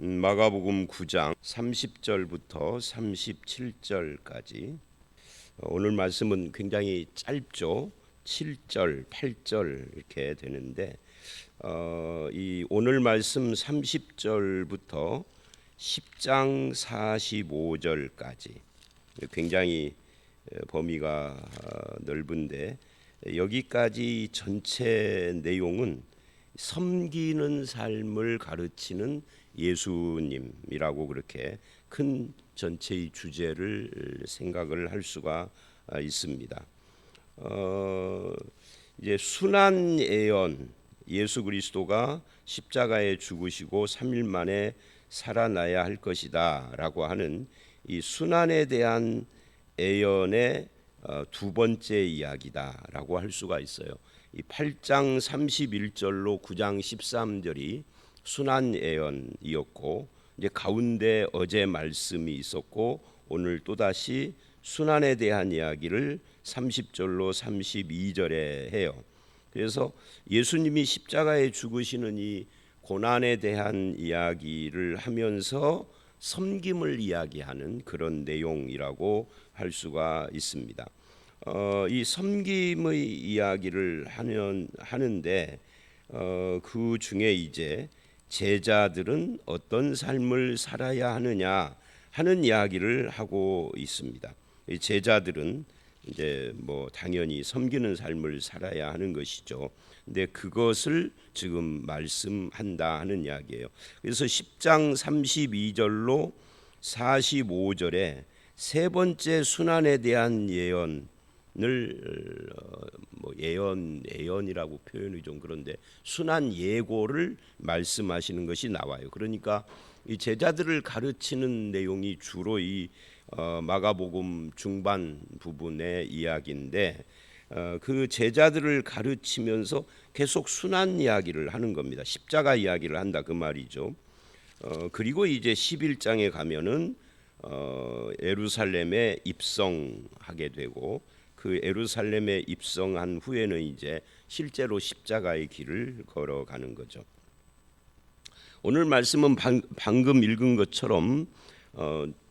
마가복음 9장 30절부터 37절까지. 오늘 말씀은 굉장히 짧죠. 7절, 8절 이렇게 되는데 이 오늘 말씀 30절부터 10장 45절까지 굉장히 범위가 넓은데, 여기까지 전체 내용은 섬기는 삶을 가르치는 예수님이라고 그렇게 큰 전체의 주제를 생각을 할 수가 있습니다. 이제 순환 예언, 예수 그리스도가 십자가에 죽으시고 3일 만에 살아나야 할 것이다라고 하는 이 순환에 대한 예언의 두 번째 이야기다라고 할 수가 있어요. 이 8장 31절로 9장 13절이 순환 예언이었고, 이제 가운데 어제 말씀이 있었고, 오늘 또다시 순환에 대한 이야기를 30절로 32절에 해요. 그래서 예수님이 십자가에 죽으시는 이 고난에 대한 이야기를 하면서 섬김을 이야기하는 그런 내용이라고 할 수가 있습니다. 이 섬김의 이야기를 하는데 그 중에 이제 제자들은 어떤 삶을 살아야 하느냐 하는 이야기를 하고 있습니다. 이 제자들은 이제 뭐 당연히 섬기는 삶을 살아야 하는 것이죠. 근데 그것을 지금 말씀한다 하는 이야기예요. 그래서 10장 32절로 45절에 세 번째 순환에 대한 예언을 뭐 예언이라고 표현이 좀 그런데 순환 예고를 말씀하시는 것이 나와요. 그러니까 이 제자들을 가르치는 내용이 주로 이 마가복음 중반 부분의 이야기인데, 그 제자들을 가르치면서 계속 순환 이야기를 하는 겁니다. 십자가 이야기를 한다 그 말이죠. 그리고 이제 11장에 가면은 예루살렘에 입성하게 되고, 그 예루살렘에 입성한 후에는 이제 실제로 십자가의 길을 걸어가는 거죠. 오늘 말씀은 방금 읽은 것처럼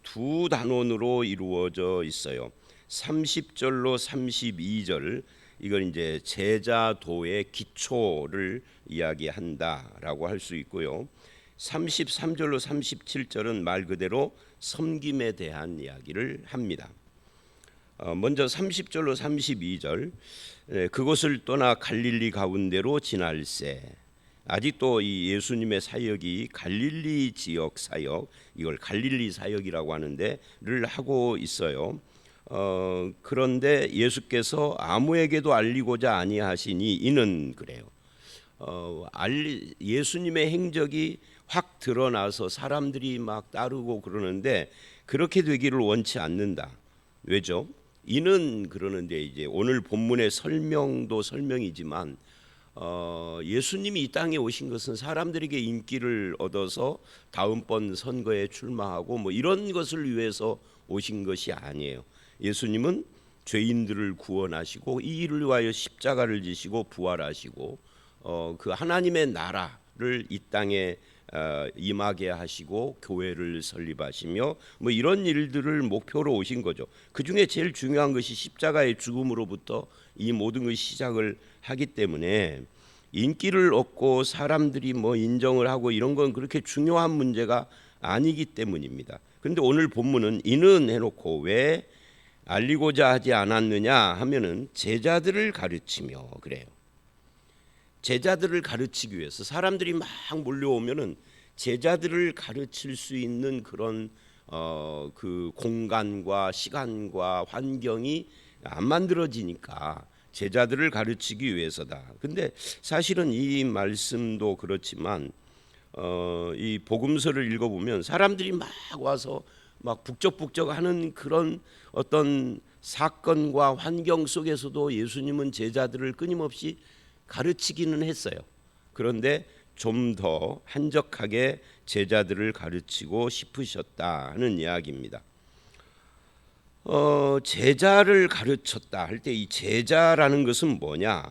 두 단원으로 이루어져 있어요. 30절로 32절, 이건 이제 제자도의 기초를 이야기한다라고 할 수 있고요. 33절로 37절은 말 그대로 섬김에 대한 이야기를 합니다. 먼저 30절로 32절, 그곳을 떠나 갈릴리 가운데로 지날새. 아직도 이 예수님의 사역이 갈릴리 지역 사역, 이걸 갈릴리 사역이라고 하는데를 하고 있어요. 그런데 예수께서 아무에게도 알리고자 아니하시니 이는 그래요. 예수님의 행적이 확 드러나서 사람들이 막 따르고 그러는데 그렇게 되기를 원치 않는다. 왜죠? 이는 그러는데, 이제 오늘 본문의 설명도 설명이지만 예수님이 이 땅에 오신 것은 사람들에게 인기를 얻어서 다음번 선거에 출마하고 뭐 이런 것을 위해서 오신 것이 아니에요. 예수님은 죄인들을 구원하시고 이 일을 위하여 십자가를 지시고 부활하시고 그 하나님의 나라를 이 땅에 임하게 하시고 교회를 설립하시며 뭐 이런 일들을 목표로 오신 거죠. 그 중에 제일 중요한 것이 십자가의 죽음으로부터 이 모든 것이 시작을 하기 때문에 인기를 얻고 사람들이 뭐 인정을 하고 이런 건 그렇게 중요한 문제가 아니기 때문입니다. 그런데 오늘 본문은 이는 해놓고 왜 알리고자 하지 않았느냐 하면은 제자들을 가르치며 그래요. 제자들을 가르치기 위해서 사람들이 막 몰려오면은 제자들을 가르칠 수 있는 그런 그 공간과 시간과 환경이 안 만들어지니까 제자들을 가르치기 위해서다. 근데 사실은 이 말씀도 그렇지만 이 복음서를 읽어보면 사람들이 막 와서 막 북적북적하는 그런 어떤 사건과 환경 속에서도 예수님은 제자들을 끊임없이 가르치기는 했어요. 그런데 좀 더 한적하게 제자들을 가르치고 싶으셨다 하는 이야기입니다. 제자를 가르쳤다 할 때 이 제자라는 것은 뭐냐?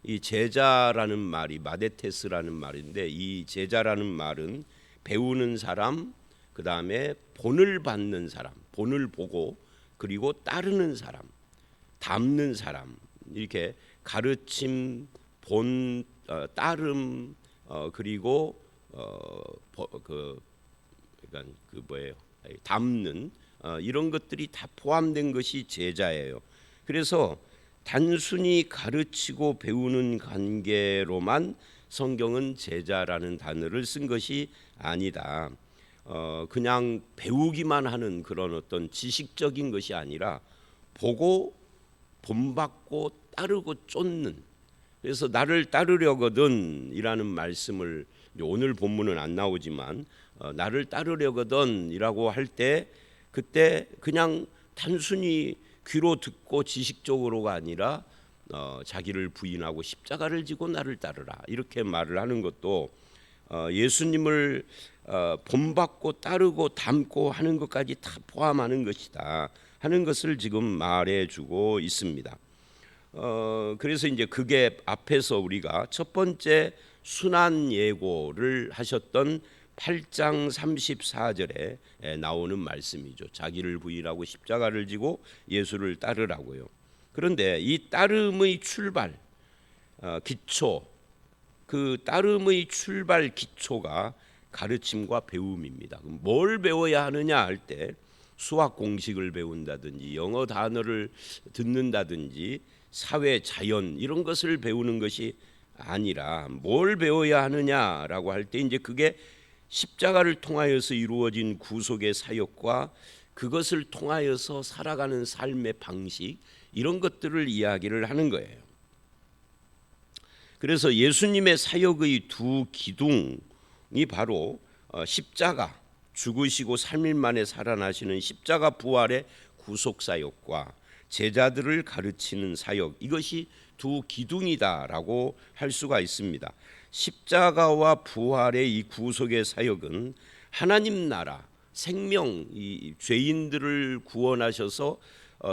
이 제자라는 말이 마데테스라는 말인데, 이 제자라는 말은 배우는 사람, 그 다음에 본을 받는 사람, 본을 보고 그리고 따르는 사람, 담는 사람, 이렇게 가르침, 본, 따름, 그리고 그러니까 그 뭐예요? 담는 이런 것들이 다 포함된 것이 제자예요. 그래서 단순히 가르치고 배우는 관계로만 성경은 제자라는 단어를 쓴 것이 아니다. 그냥 배우기만 하는 그런 어떤 지식적인 것이 아니라 보고 본받고 따르고 쫓는, 그래서 나를 따르려거든이라는 말씀을 오늘 본문은 안 나오지만 나를 따르려거든이라고 할 때 그때 그냥 단순히 귀로 듣고 지식적으로가 아니라 자기를 부인하고 십자가를 지고 나를 따르라 이렇게 말을 하는 것도 예수님을 본받고 따르고 닮고 하는 것까지 다 포함하는 것이다 하는 것을 지금 말해주고 있습니다. 그래서 이제 그게 앞에서 우리가 첫 번째 순환 예고를 하셨던 8장 34절에 나오는 말씀이죠. 자기를 부인하고 십자가를 지고 예수를 따르라고요. 그런데 이 따름의 출발 기초, 그 따름의 출발 기초가 가르침과 배움입니다. 그럼 뭘 배워야 하느냐 할 때 수학 공식을 배운다든지 영어 단어를 듣는다든지 사회 자연 이런 것을 배우는 것이 아니라 뭘 배워야 하느냐라고 할 때 이제 그게 십자가를 통하여서 이루어진 구속의 사역과 그것을 통하여서 살아가는 삶의 방식 이런 것들을 이야기를 하는 거예요. 그래서 예수님의 사역의 두 기둥이 바로 십자가, 죽으시고 3일 만에 살아나시는 십자가 부활의 구속 사역과 제자들을 가르치는 사역, 이것이 두 기둥이다라고 할 수가 있습니다. 십자가와 부활의 이 구속의 사역은 하나님 나라, 생명, 이 죄인들을 구원하셔서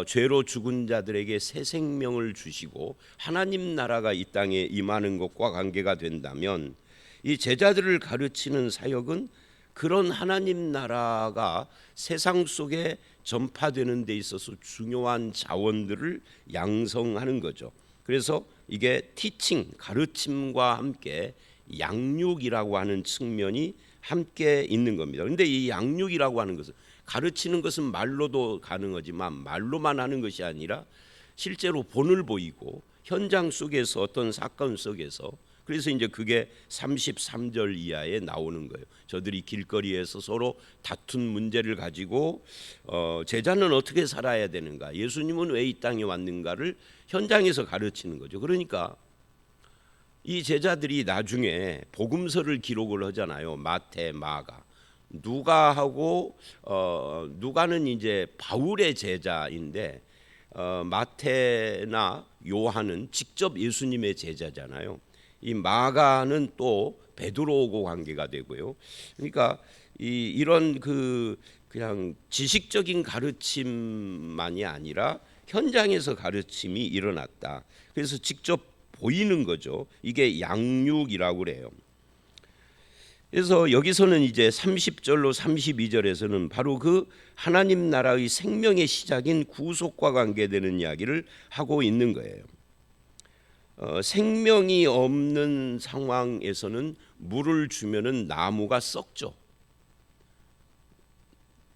죄로 죽은 자들에게 새 생명을 주시고 하나님 나라가 이 땅에 임하는 것과 관계가 된다면, 이 제자들을 가르치는 사역은 그런 하나님 나라가 세상 속에 전파되는 데 있어서 중요한 자원들을 양성하는 거죠. 그래서 이게 티칭, 가르침과 함께 양육이라고 하는 측면이 함께 있는 겁니다. 그런데 이 양육이라고 하는 것은, 가르치는 것은 말로도 가능하지만 말로만 하는 것이 아니라 실제로 본을 보이고 현장 속에서 어떤 사건 속에서, 그래서 이제 그게 33절 이하에 나오는 거예요. 저들이 길거리에서 서로 다툰 문제를 가지고 제자는 어떻게 살아야 되는가, 예수님은 왜 이 땅에 왔는가를 현장에서 가르치는 거죠. 그러니까 이 제자들이 나중에 복음서를 기록을 하잖아요. 마태, 마가. 누가하고 누가는 이제 바울의 제자인데 마태나 요한은 직접 예수님의 제자잖아요. 이 마가는 또 베드로하고 관계가 되고요. 그러니까 이런 그냥 지식적인 가르침만이 아니라 현장에서 가르침이 일어났다. 그래서 직접 보이는 거죠. 이게 양육이라고 그래요. 그래서 여기서는 이제 30절로 32절에서는 바로 그 하나님 나라의 생명의 시작인 구속과 관계되는 이야기를 하고 있는 거예요. 생명이 없는 상황에서는 물을 주면은 나무가 썩죠.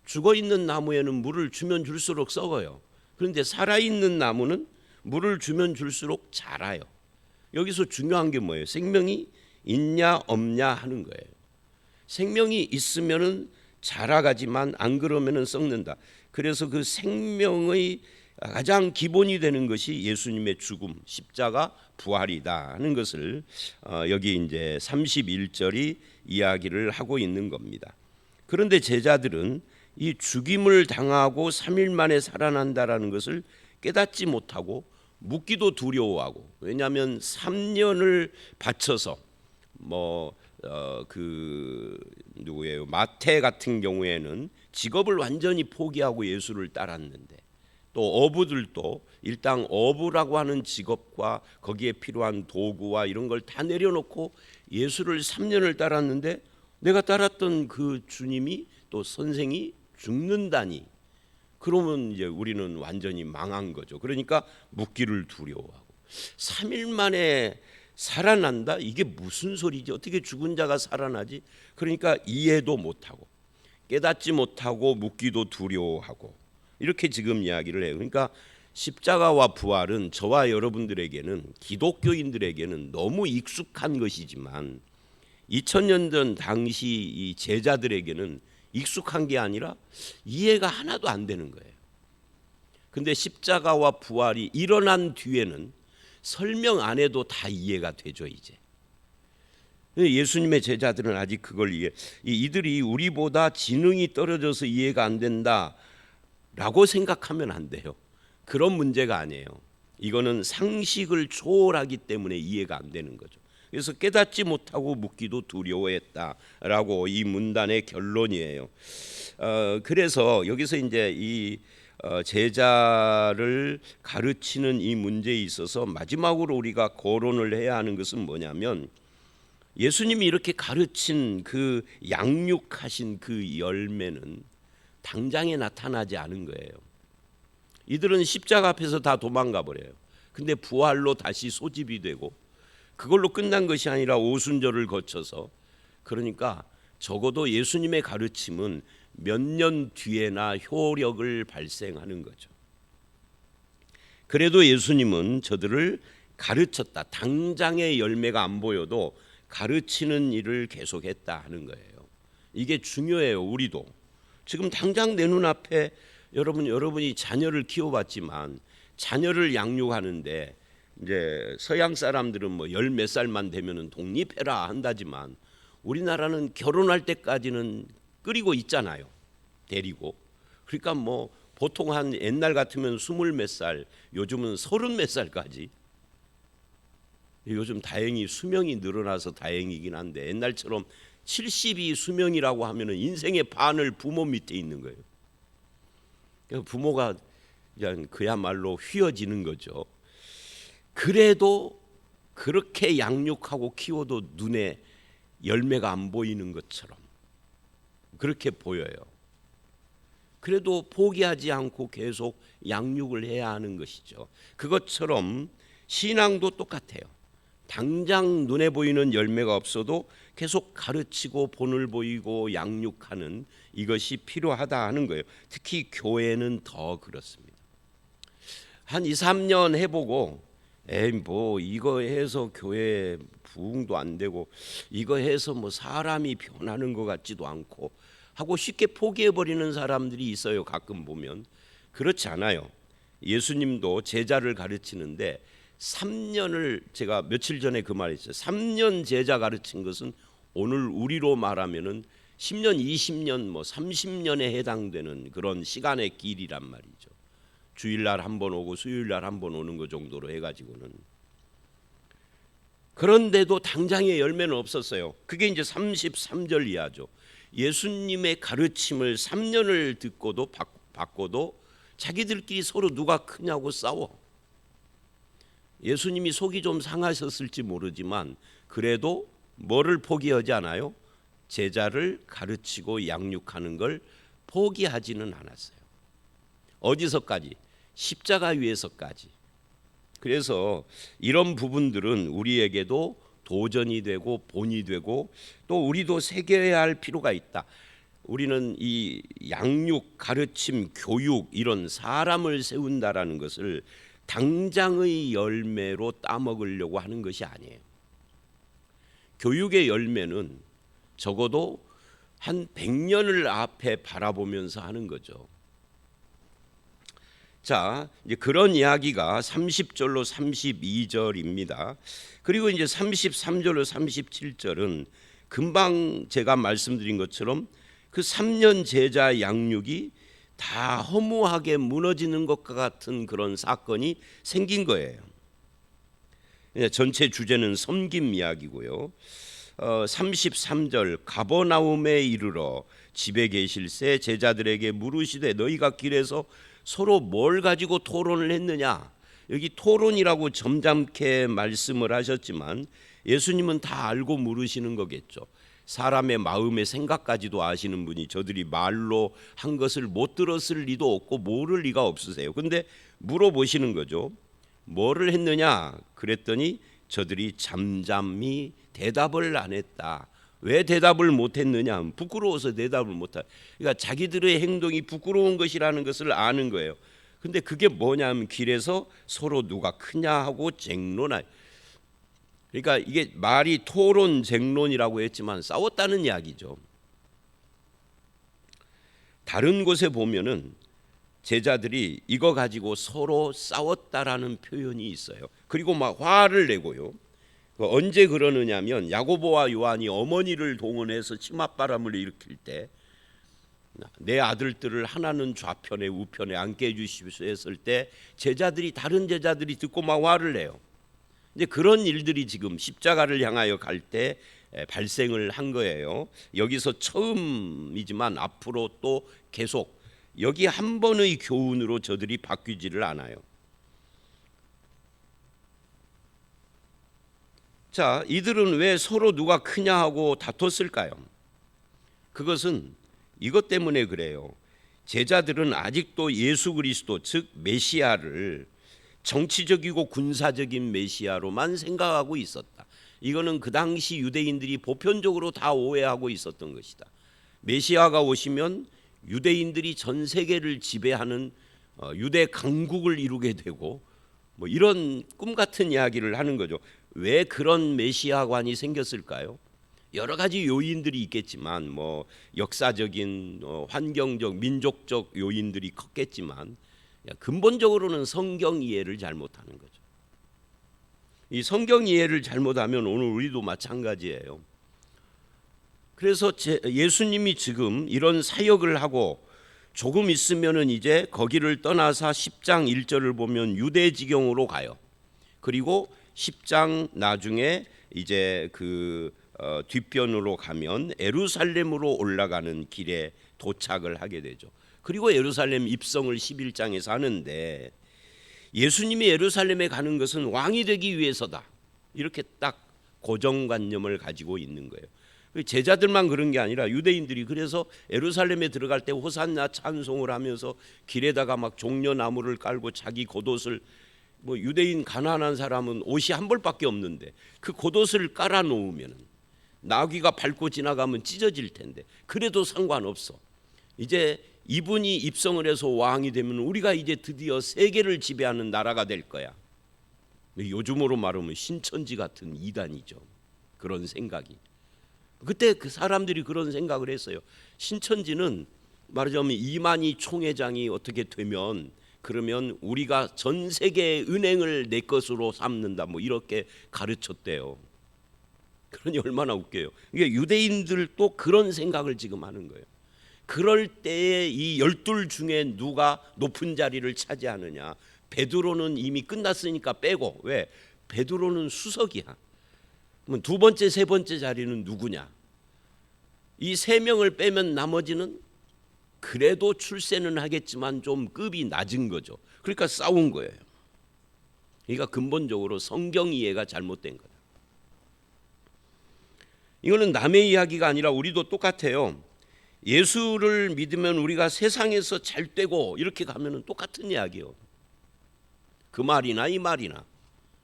죽어 있는 나무에는 물을 주면 줄수록 썩어요. 그런데 살아 있는 나무는 물을 주면 줄수록 자라요. 여기서 중요한 게 뭐예요? 생명이 있냐 없냐 하는 거예요. 생명이 있으면은 자라가지만 안 그러면은 썩는다. 그래서 그 생명의 가장 기본이 되는 것이 예수님의 죽음, 십자가, 부활이다 하는 것을 여기 이제 31절이 이야기를 하고 있는 겁니다. 그런데 제자들은 이 죽임을 당하고 3일 만에 살아난다라는 것을 깨닫지 못하고 묻기도 두려워하고, 왜냐하면 3년을 바쳐서 누구예요? 마태 같은 경우에는 직업을 완전히 포기하고 예수를 따랐는데, 또 어부들도 일단 어부라고 하는 직업과 거기에 필요한 도구와 이런 걸 다 내려놓고 예수를 3년을 따랐는데 내가 따랐던 그 주님이 또 선생이 죽는다니, 그러면 이제 우리는 완전히 망한 거죠. 그러니까 묻기를 두려워하고 3일 만에 살아난다? 이게 무슨 소리지? 어떻게 죽은 자가 살아나지? 그러니까 이해도 못하고 깨닫지 못하고 묻기도 두려워하고 이렇게 지금 이야기를 해요. 그러니까 십자가와 부활은 저와 여러분들에게는, 기독교인들에게는 너무 익숙한 것이지만 2000년 전 당시 이 제자들에게는 익숙한 게 아니라 이해가 하나도 안 되는 거예요. 근데 십자가와 부활이 일어난 뒤에는 설명 안 해도 다 이해가 되죠. 이제 예수님의 제자들은 아직 그걸 이들이 우리보다 지능이 떨어져서 이해가 안 된다라고 생각하면 안 돼요. 그런 문제가 아니에요. 이거는 상식을 초월하기 때문에 이해가 안 되는 거죠. 그래서 깨닫지 못하고 묻기도 두려워했다라고 이 문단의 결론이에요. 그래서 여기서 이제 이 제자를 가르치는 이 문제에 있어서 마지막으로 우리가 거론을 해야 하는 것은 뭐냐면, 예수님이 이렇게 가르친 그 양육하신 그 열매는 당장에 나타나지 않은 거예요. 이들은 십자가 앞에서 다 도망가 버려요. 근데 부활로 다시 소집이 되고 그걸로 끝난 것이 아니라 오순절을 거쳐서, 그러니까 적어도 예수님의 가르침은 몇 년 뒤에나 효력을 발생하는 거죠. 그래도 예수님은 저들을 가르쳤다. 당장의 열매가 안 보여도 가르치는 일을 계속했다 하는 거예요. 이게 중요해요. 우리도 지금 당장 내 눈앞에 여러분이 자녀를 키워봤지만 자녀를 양육하는데 이제 서양 사람들은 뭐 열 몇 살만 되면은 독립해라 한다지만 우리나라는 결혼할 때까지는 끌이고 있잖아요. 데리고. 그러니까 뭐 보통 한 옛날 같으면 20 몇 살, 요즘은 30 몇 살까지. 요즘 다행히 수명이 늘어나서 다행이긴 한데 옛날처럼 70이 수명이라고 하면은 인생의 반을 부모 밑에 있는 거예요. 부모가 그냥 그야말로 휘어지는 거죠. 그래도 그렇게 양육하고 키워도 눈에 열매가 안 보이는 것처럼 그렇게 보여요. 그래도 포기하지 않고 계속 양육을 해야 하는 것이죠. 그것처럼 신앙도 똑같아요. 당장 눈에 보이는 열매가 없어도 계속 가르치고 본을 보이고 양육하는 이것이 필요하다 하는 거예요. 특히 교회는 더 그렇습니다. 한 2, 3년 해보고 뭐 이거 해서 교회 부흥도 안 되고 이거 해서 뭐 사람이 변하는 것 같지도 않고 하고 쉽게 포기해버리는 사람들이 있어요. 가끔 보면. 그렇지 않아요. 예수님도 제자를 가르치는데 3년을, 제가 며칠 전에 그 말했어요. 3년 제자 가르친 것은 오늘 우리로 말하면은 10년, 20년, 뭐 30년에 해당되는 그런 시간의 길이란 말이죠. 주일날 한 번 오고 수요일날 한 번 오는 것 정도로 해가지고는. 그런데도 당장의 열매는 없었어요. 그게 이제 33절 이하죠. 예수님의 가르침을 3년을 듣고도 받고도 자기들끼리 서로 누가 크냐고 싸워. 예수님이 속이 좀 상하셨을지 모르지만 그래도 뭐를 포기하지 않아요? 제자를 가르치고 양육하는 걸 포기하지는 않았어요. 어디서까지? 십자가 위에서까지. 그래서 이런 부분들은 우리에게도 도전이 되고 본이 되고 또 우리도 새겨야 할 필요가 있다. 우리는 이 양육, 가르침, 교육 이런 사람을 세운다라는 것을 당장의 열매로 따먹으려고 하는 것이 아니에요. 교육의 열매는 적어도 한 100년을 앞에 바라보면서 하는 거죠. 자, 이제 그런 이야기가 30절로 32절입니다. 그리고 이제 33절로 37절은 금방 제가 말씀드린 것처럼 그 3년 제자 양육이 다 허무하게 무너지는 것과 같은 그런 사건이 생긴 거예요. 전체 주제는 섬김 이야기고요. 33절 가버나움에 이르러 집에 계실새 제자들에게 물으시되 너희가 길에서 서로 뭘 가지고 토론을 했느냐. 여기 토론이라고 점잖게 말씀을 하셨지만 예수님은 다 알고 물으시는 거겠죠. 사람의 마음의 생각까지도 아시는 분이 저들이 말로 한 것을 못 들었을 리도 없고 모를 리가 없으세요. 근데 물어보시는 거죠. 뭐를 했느냐 그랬더니 저들이 잠잠히 대답을 안 했다. 왜 대답을 못했느냐? 부끄러워서 대답을 못하. 그러니까 자기들의 행동이 부끄러운 것이라는 것을 아는 거예요. 근데 그게 뭐냐면 길에서 서로 누가 크냐 하고 쟁론하. 그러니까 이게 말이 토론 쟁론이라고 했지만 싸웠다는 이야기죠. 다른 곳에 보면은 제자들이 이거 가지고 서로 싸웠다라는 표현이 있어요. 그리고 막 화를 내고요. 언제 그러느냐면 야고보와 요한이 어머니를 동원해서 치맛바람을 일으킬 때 내 아들들을 하나는 좌편에 우편에 앉게 해주십시오 했을 때 제자들이 다른 제자들이 듣고 막 화를 내요. 이제 그런 일들이 지금 십자가를 향하여 갈 때 발생을 한 거예요. 여기서 처음이지만 앞으로 또 계속 여기 한 번의 교훈으로 저들이 바뀌지를 않아요. 자, 이들은 왜 서로 누가 크냐 하고 다퉜을까요? 그것은 이것 때문에 그래요. 제자들은 아직도 예수 그리스도 즉 메시아를 정치적이고 군사적인 메시아로만 생각하고 있었다. 이거는 그 당시 유대인들이 보편적으로 다 오해하고 있었던 것이다. 메시아가 오시면 유대인들이 전 세계를 지배하는 유대 강국을 이루게 되고 뭐 이런 꿈 같은 이야기를 하는 거죠. 왜 그런 메시아관이 생겼을까요? 여러 가지 요인들이 있겠지만 뭐 역사적인 환경적 민족적 요인들이 컸겠지만 근본적으로는 성경 이해를 잘못하는 거죠. 이 성경 이해를 잘못하면 오늘 우리도 마찬가지예요. 그래서 예수님이 지금 이런 사역을 하고 조금 있으면은 이제 거기를 떠나서 10장 1절을 보면 유대 지경으로 가요. 그리고 10장 나중에 이제 그 뒷편으로 가면 예루살렘으로 올라가는 길에 도착을 하게 되죠. 그리고 예루살렘 입성을 11장에서 하는데 예수님이 예루살렘에 가는 것은 왕이 되기 위해서다. 이렇게 딱 고정관념을 가지고 있는 거예요. 제자들만 그런 게 아니라 유대인들이 그래서 예루살렘에 들어갈 때 호산나 찬송을 하면서 길에다가 막 종려나무를 깔고 자기 겉옷을 뭐 유대인 가난한 사람은 옷이 한 벌밖에 없는데 그 겉옷을 깔아 놓으면 나귀가 밟고 지나가면 찢어질 텐데 그래도 상관없어. 이제 이분이 입성을 해서 왕이 되면 우리가 이제 드디어 세계를 지배하는 나라가 될 거야. 요즘으로 말하면 신천지 같은 이단이죠. 그런 생각이. 그때 그 사람들이 그런 생각을 했어요. 신천지는 말하자면 이만희 총회장이 어떻게 되면 그러면 우리가 전 세계의 은행을 내 것으로 삼는다 뭐 이렇게 가르쳤대요. 그러니 얼마나 웃겨요. 이게 유대인들도 그런 생각을 지금 하는 거예요. 그럴 때에 이 12 중에 누가 높은 자리를 차지하느냐. 베드로는 이미 끝났으니까 빼고. 왜? 베드로는 수석이야. 그러면 두 번째 세 번째 자리는 누구냐. 이 세 명을 빼면 나머지는 그래도 출세는 하겠지만 좀 급이 낮은 거죠. 그러니까 싸운 거예요. 그러니까 근본적으로 성경 이해가 잘못된 거다. 이거는 남의 이야기가 아니라 우리도 똑같아요. 예수를 믿으면 우리가 세상에서 잘 되고 이렇게 가면은 똑같은 이야기예요. 그 말이나 이 말이나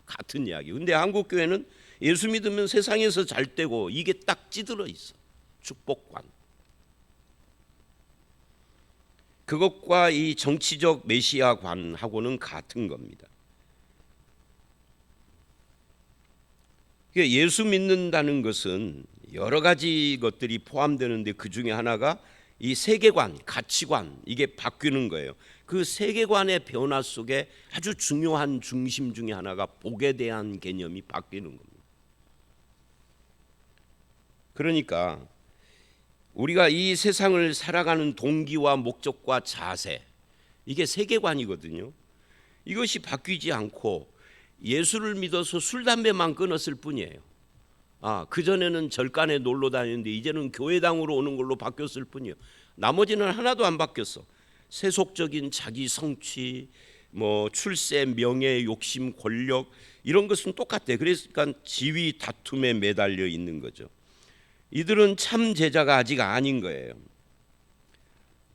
같은 이야기. 근데 한국 교회는 예수 믿으면 세상에서 잘 되고 이게 딱 찌들어 있어. 축복관. 그것과 이 정치적 메시아관하고는 같은 겁니다. 예수 믿는다는 것은 여러 가지 것들이 포함되는데 그 중에 하나가 이 세계관, 가치관 이게 바뀌는 거예요. 그 세계관의 변화 속에 아주 중요한 중심 중에 하나가 복에 대한 개념이 바뀌는 겁니다. 그러니까 우리가 이 세상을 살아가는 동기와 목적과 자세 이게 세계관이거든요. 이것이 바뀌지 않고 예수를 믿어서 술 담배만 끊었을 뿐이에요. 그전에는 절간에 놀러 다녔는데 이제는 교회당으로 오는 걸로 바뀌었을 뿐이에요. 나머지는 하나도 안 바뀌었어. 세속적인 자기 성취, 뭐 출세, 명예, 욕심, 권력 이런 것은 똑같아. 그러니까 지위 다툼에 매달려 있는 거죠. 이들은 참 제자가 아직 아닌 거예요.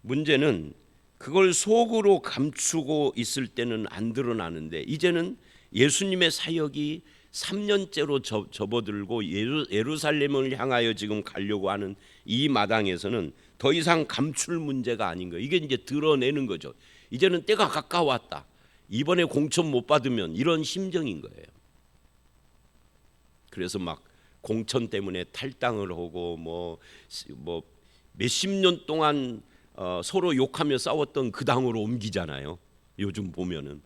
문제는 그걸 속으로 감추고 있을 때는 안 드러나는데 이제는 예수님의 사역이 3년째로 접어들고 예루살렘을 향하여 지금 가려고 하는 이 마당에서는 더 이상 감출 문제가 아닌 거예요. 이게 이제 드러내는 거죠. 이제는 때가 가까웠다. 이번에 공천 못 받으면 이런 심정인 거예요. 그래서 막 공천 때문에 탈당을 하고 뭐 몇십 년 동안 서로 욕하며 싸웠던 그 당으로 옮기잖아요. 요즘 보면은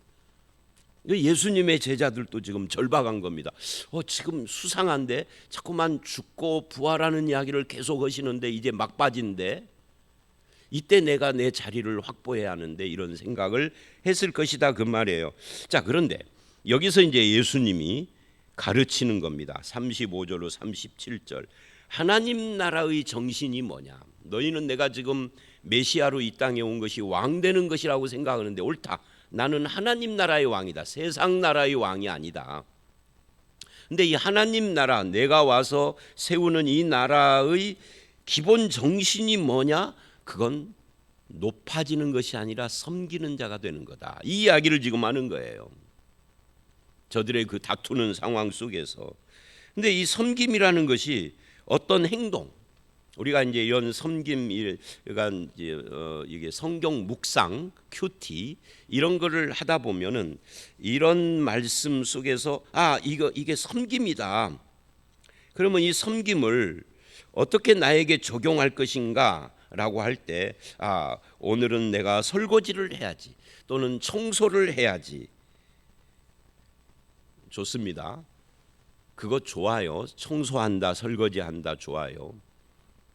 예수님의 제자들도 지금 절박한 겁니다. 지금 수상한데 자꾸만 죽고 부활하는 이야기를 계속 하시는데 이제 막바지인데 이때 내가 내 자리를 확보해야 하는데 이런 생각을 했을 것이다 그 말이에요. 자, 그런데 여기서 이제 예수님이 가르치는 겁니다. 35절로 37절. 하나님 나라의 정신이 뭐냐? 너희는 내가 지금 메시아로 이 땅에 온 것이 왕 되는 것이라고 생각하는데 옳다. 나는 하나님 나라의 왕이다. 세상 나라의 왕이 아니다. 근데 이 하나님 나라, 내가 와서 세우는 이 나라의 기본 정신이 뭐냐? 그건 높아지는 것이 아니라 섬기는 자가 되는 거다. 이 이야기를 지금 하는 거예요. 저들의 그 다투는 상황 속에서. 근데 이 섬김이라는 것이 어떤 행동, 우리가 이제 이런 섬김, 그러니까 이게 성경 묵상, 큐티 이런 거를 하다 보면은 이런 말씀 속에서 이게 섬김이다. 그러면 이 섬김을 어떻게 나에게 적용할 것인가라고 할 때, 오늘은 내가 설거지를 해야지, 또는 청소를 해야지. 좋습니다. 그거 좋아요. 청소한다, 설거지한다, 좋아요.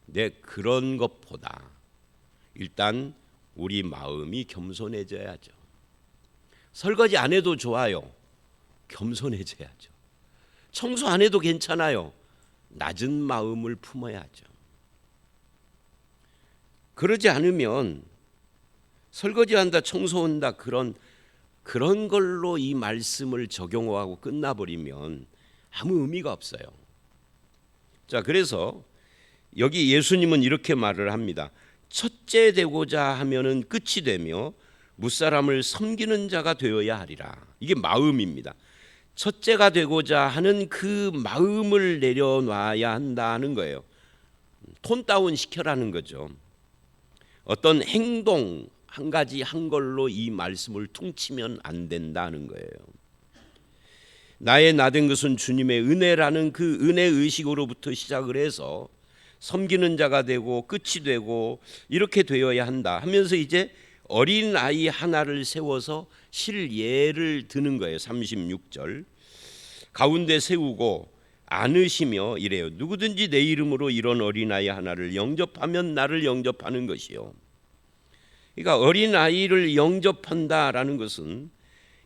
네, 그런 것보다 일단 우리 마음이 겸손해져야죠. 설거지 안 해도 좋아요. 겸손해져야죠. 청소 안 해도 괜찮아요. 낮은 마음을 품어야죠. 그러지 않으면 설거지한다, 청소한다 그런 걸로 이 말씀을 적용하고 끝나버리면 아무 의미가 없어요. 자, 그래서 여기 예수님은 이렇게 말을 합니다. 첫째 되고자 하면은 끝이 되며 무사람을 섬기는 자가 되어야 하리라. 이게 마음입니다. 첫째가 되고자 하는 그 마음을 내려놔야 한다는 거예요. 톤 다운 시켜라는 거죠. 어떤 행동 한 가지 한 걸로 이 말씀을 퉁치면 안 된다는 거예요. 나의 나된 것은 주님의 은혜라는 그 은혜 의식으로부터 시작을 해서 섬기는 자가 되고 끝이 되고 이렇게 되어야 한다 하면서 이제 어린아이 하나를 세워서 실예를 드는 거예요. 36절. 가운데 세우고 안으시며 이래요. 누구든지 내 이름으로 이런 어린아이 하나를 영접하면 나를 영접하는 것이요. 그러니까 어린아이를 영접한다라는 것은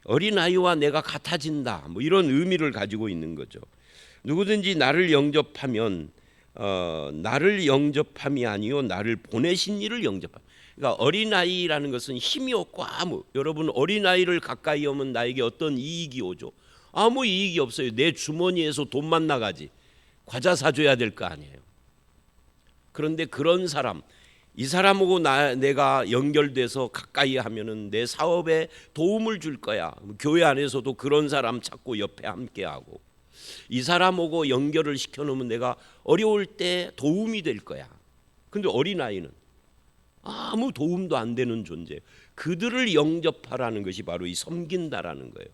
어린아이와 내가 같아진다, 뭐 이런 의미를 가지고 있는 거죠. 누구든지 나를 영접하면 나를 영접함이 아니요 나를 보내신 이를 영접함. 그러니까 어린아이라는 것은 힘이 없고 여러분 어린아이를 가까이 오면 나에게 어떤 이익이 오죠? 아무 이익이 없어요. 내 주머니에서 돈만 나가지. 과자 사줘야 될 거 아니에요. 그런데 그런 사람, 이 사람하고 내가 연결돼서 가까이 하면은 내 사업에 도움을 줄 거야. 교회 안에서도 그런 사람 찾고 옆에 함께하고, 이 사람하고 연결을 시켜놓으면 내가 어려울 때 도움이 될 거야. 근데 어린아이는 아무 도움도 안 되는 존재. 그들을 영접하라는 것이 바로 이 섬긴다라는 거예요.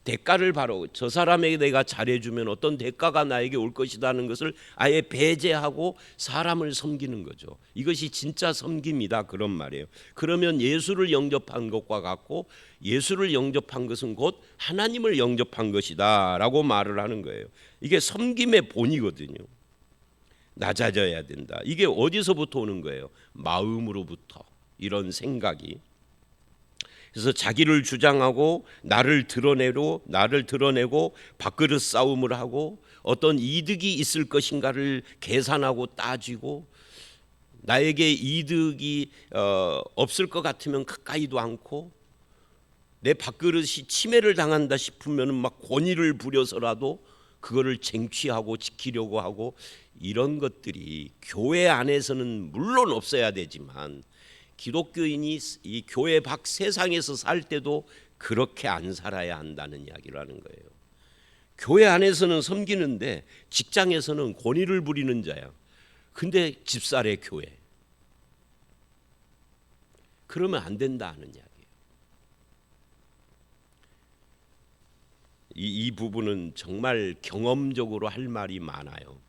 대가를 바로 저 사람에게 내가 잘해주면 어떤 대가가 나에게 올 것이라는 것을 아예 배제하고 사람을 섬기는 거죠. 이것이 진짜 섬김이다 그런 말이에요. 그러면 예수를 영접한 것과 같고, 예수를 영접한 것은 곧 하나님을 영접한 것이다 라고 말을 하는 거예요. 이게 섬김의 본이거든요. 낮아져야 된다. 이게 어디서부터 오는 거예요? 마음으로부터. 이런 생각이. 그래서 자기를 주장하고 나를 드러내고 밥그릇 싸움을 하고 어떤 이득이 있을 것인가를 계산하고 따지고, 나에게 이득이 없을 것 같으면 가까이도 않고, 내 밥그릇이 침해를 당한다 싶으면 막 권위를 부려서라도 그거를 쟁취하고 지키려고 하고 이런 것들이 교회 안에서는 물론 없어야 되지만 기독교인이 이 교회 밖 세상에서 살 때도 그렇게 안 살아야 한다는 이야기를 하는 거예요. 교회 안에서는 섬기는데 직장에서는 권위를 부리는 자야. 근데 집살의 교회. 그러면 안 된다는 이야기예요. 이 부분은 정말 경험적으로 할 말이 많아요.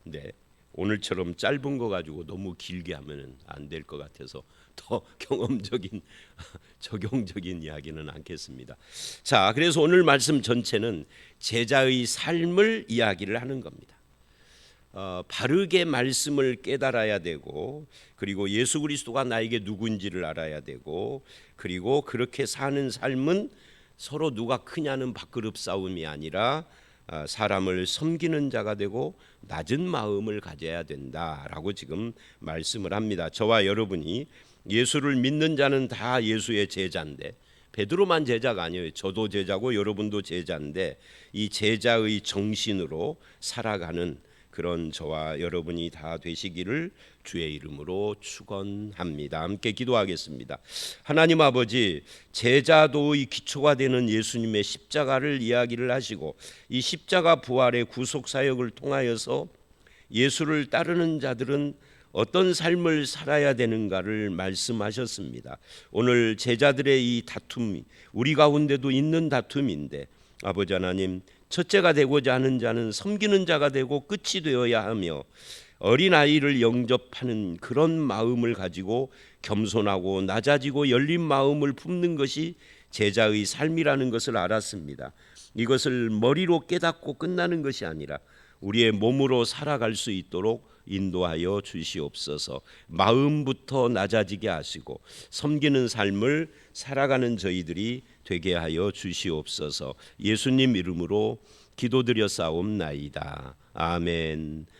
근데 오늘처럼 짧은 거 가지고 너무 길게 하면 안 될 것 같아서 더 경험적인 적용적인 이야기는 않겠습니다. 자, 그래서 오늘 말씀 전체는 제자의 삶을 이야기를 하는 겁니다. 바르게 말씀을 깨달아야 되고, 그리고 예수 그리스도가 나에게 누군지를 알아야 되고, 그리고 그렇게 사는 삶은 서로 누가 크냐는 밥그릇 싸움이 아니라 사람을 섬기는 자가 되고 낮은 마음을 가져야 된다라고 지금 말씀을 합니다. 저와 여러분이 예수를 믿는 자는 다 예수의 제자인데, 베드로만 제자가 아니에요. 저도 제자고 여러분도 제자인데, 이 제자의 정신으로 살아가는 그런 저와 여러분이 다 되시기를 주의 이름으로 축원합니다. 함께 기도하겠습니다. 하나님 아버지, 제자도의 기초가 되는 예수님의 십자가를 이야기를 하시고 이 십자가 부활의 구속 사역을 통하여서 예수를 따르는 자들은 어떤 삶을 살아야 되는가를 말씀하셨습니다. 오늘 제자들의 이 다툼이 우리 가운데도 있는 다툼인데, 아버지 하나님, 첫째가 되고자 하는 자는 섬기는 자가 되고 끝이 되어야 하며 어린아이를 영접하는 그런 마음을 가지고 겸손하고 낮아지고 열린 마음을 품는 것이 제자의 삶이라는 것을 알았습니다. 이것을 머리로 깨닫고 끝나는 것이 아니라 우리의 몸으로 살아갈 수 있도록 인도하여 주시옵소서. 마음부터 낮아지게 하시고 섬기는 삶을 살아가는 저희들이 되게 하여 주시옵소서. 예수님 이름으로 기도드려 싸움나이다. 아멘.